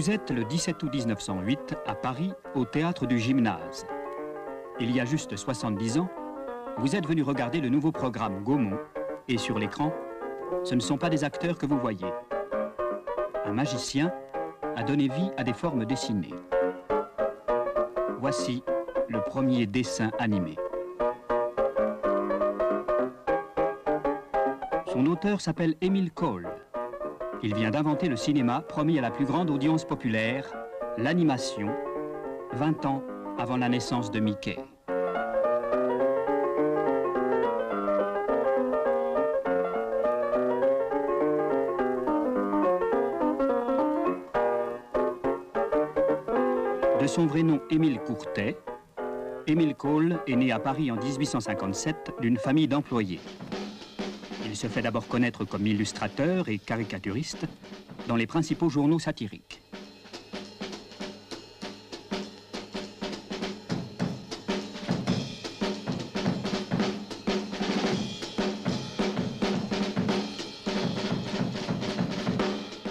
Vous êtes le 17 août 1908 à Paris, au théâtre du Gymnase. Il y a juste 70 ans, vous êtes venu regarder le nouveau programme Gaumont et sur l'écran, ce ne sont pas des acteurs que vous voyez. Un magicien a donné vie à des formes dessinées. Voici le premier dessin animé. Son auteur s'appelle Emile Cole. Il vient d'inventer le cinéma promis à la plus grande audience populaire, l'animation, 20 ans avant la naissance de Mickey. De son vrai nom Émile Courtet, Emile Cole est né à Paris en 1857 d'une famille d'employés. Il se fait d'abord connaître comme illustrateur et caricaturiste dans les principaux journaux satiriques.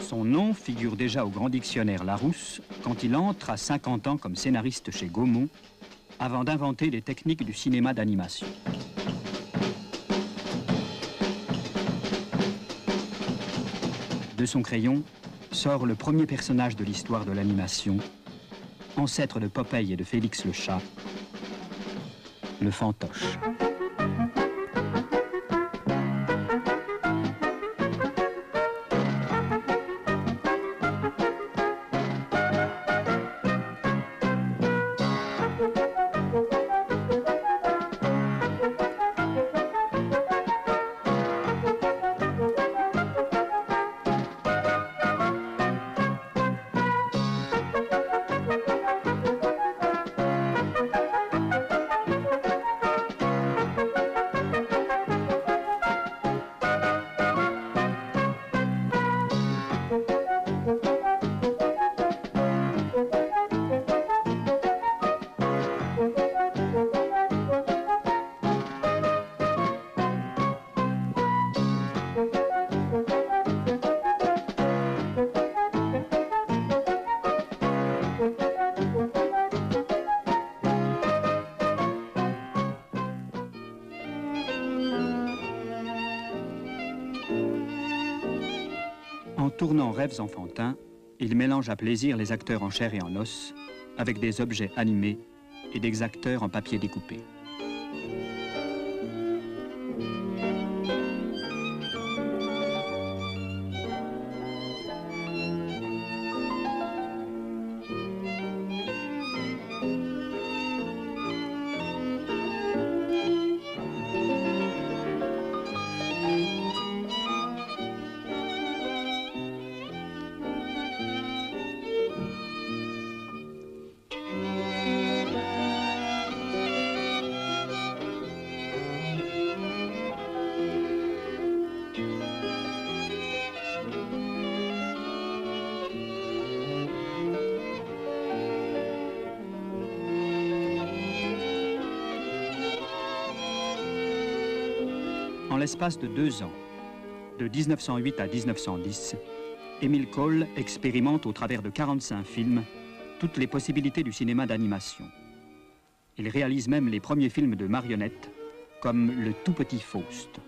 Son nom figure déjà au Grand Dictionnaire Larousse quand il entre à 50 ans comme scénariste chez Gaumont avant d'inventer les techniques du cinéma d'animation. De son crayon sort le premier personnage de l'histoire de l'animation, ancêtre de Popeye et de Félix le chat, le fantoche. En tournant Rêves enfantins, il mélange à plaisir les acteurs en chair et en os avec des objets animés et des acteurs en papier découpé. En l'espace de 2 ans, de 1908 à 1910, Emile Cole expérimente au travers de 45 films toutes les possibilités du cinéma d'animation. Il réalise même les premiers films de marionnettes, comme Le tout petit Faust.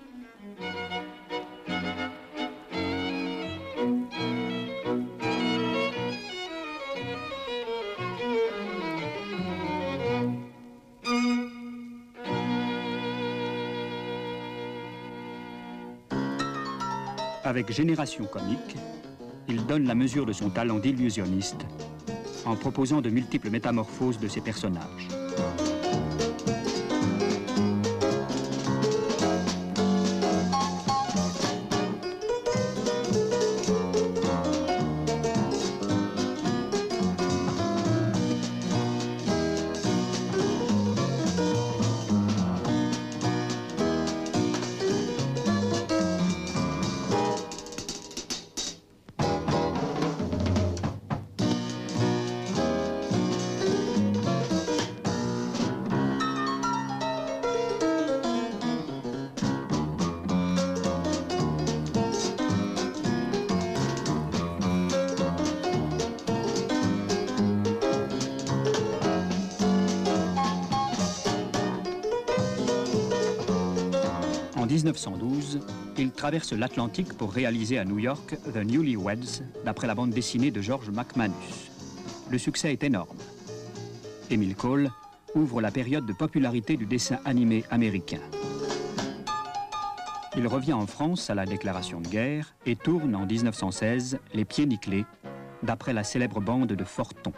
Avec Génération comique, il donne la mesure de son talent d'illusionniste en proposant de multiples métamorphoses de ses personnages. 1912, il traverse l'Atlantique pour réaliser à New York The Newlyweds, d'après la bande dessinée de George McManus. Le succès est énorme. Emile Cole ouvre la période de popularité du dessin animé américain. Il revient en France à la déclaration de guerre et tourne en 1916 Les Pieds nickelés, d'après la célèbre bande de Forton.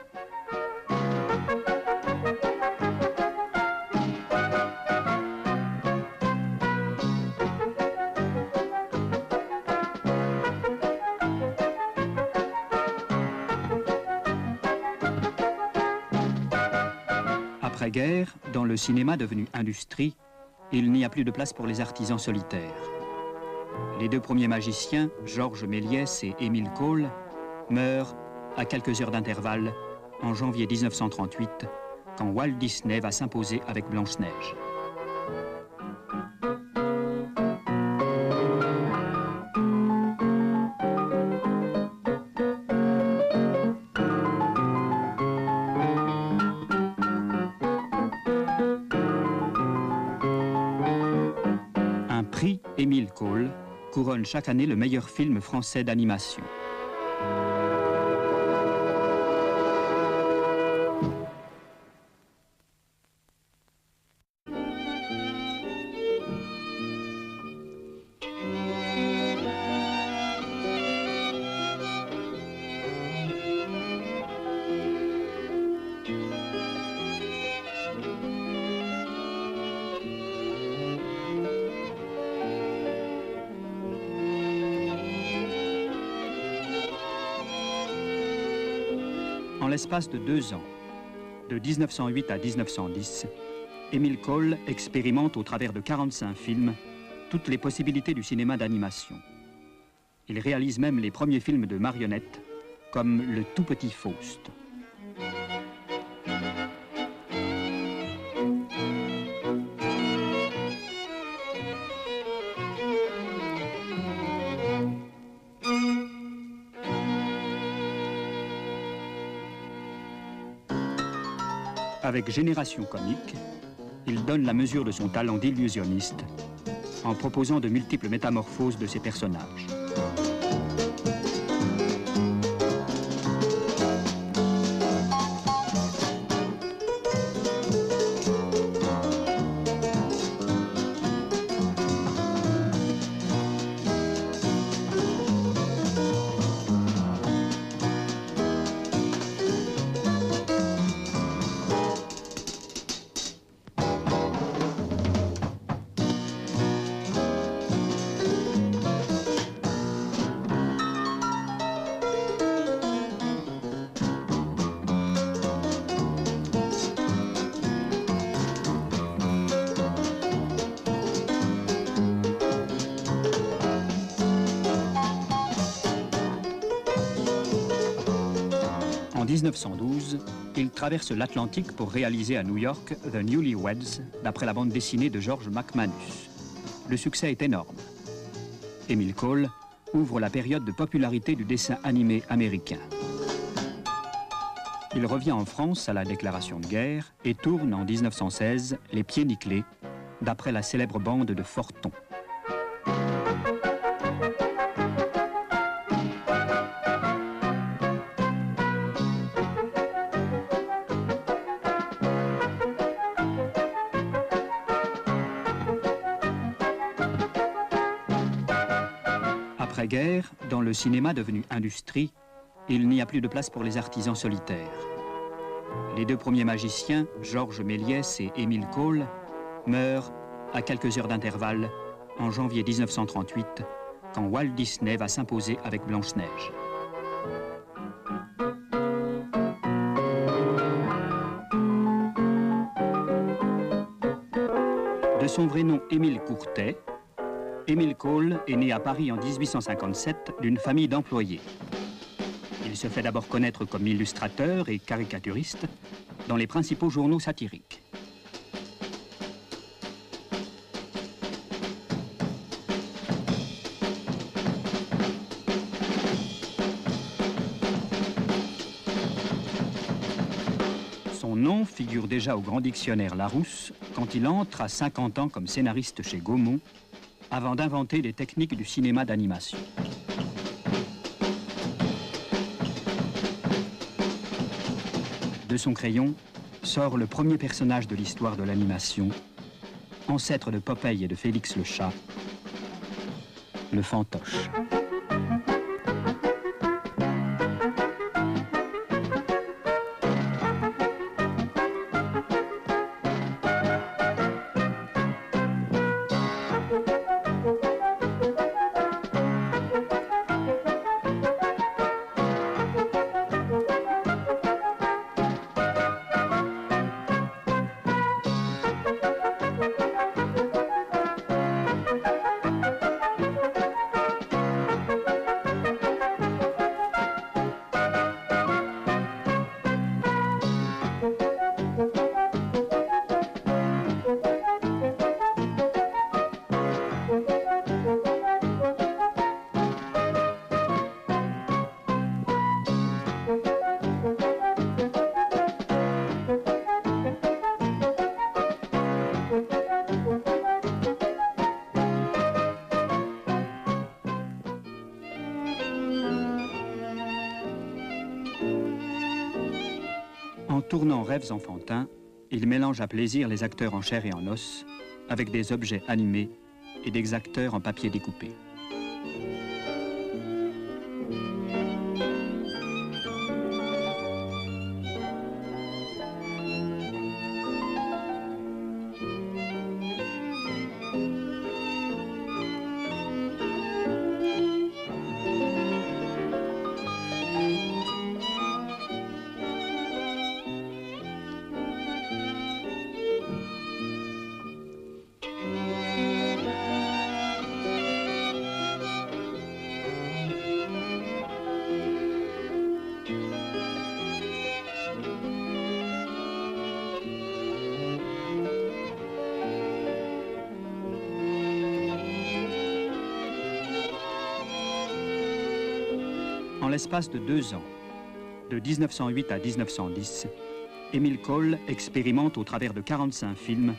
Après-guerre, dans le cinéma devenu industrie, il n'y a plus de place pour les artisans solitaires. Les deux premiers magiciens, Georges Méliès et Émile Cole, meurent à quelques heures d'intervalle en janvier 1938, quand Walt Disney va s'imposer avec Blanche-Neige. Un prix Émile Cole couronne chaque année le meilleur film français d'animation. En l'espace de 2 ans, de 1908 à 1910, Émile Cole expérimente au travers de 45 films toutes les possibilités du cinéma d'animation. Il réalise même les premiers films de marionnettes, comme Le tout petit Faust. Avec Génération comique, il donne la mesure de son talent d'illusionniste en proposant de multiples métamorphoses de ses personnages. En 1912, il traverse l'Atlantique pour réaliser à New York The Newlyweds, d'après la bande dessinée de George McManus. Le succès est énorme. Émile Cole ouvre la période de popularité du dessin animé américain. Il revient en France à la déclaration de guerre et tourne en 1916 Les Pieds nickelés, d'après la célèbre bande de Forton. Après-guerre, dans le cinéma devenu industrie, il n'y a plus de place pour les artisans solitaires. Les deux premiers magiciens, Georges Méliès et Émile Cole, meurent à quelques heures d'intervalle en janvier 1938, quand Walt Disney va s'imposer avec Blanche-Neige. De son vrai nom Émile Courtet, Émile Cole est né à Paris en 1857 d'une famille d'employés. Il se fait d'abord connaître comme illustrateur et caricaturiste dans les principaux journaux satiriques. Son nom figure déjà au grand dictionnaire Larousse quand il entre à 50 ans comme scénariste chez Gaumont, avant d'inventer les techniques du cinéma d'animation. De son crayon sort le premier personnage de l'histoire de l'animation, ancêtre de Popeye et de Félix le chat, le fantoche. En tournant Rêves enfantins, il mélange à plaisir les acteurs en chair et en os avec des objets animés et des acteurs en papier découpé. En l'espace de 2 ans, de 1908 à 1910, Emile Cole expérimente au travers de 45 films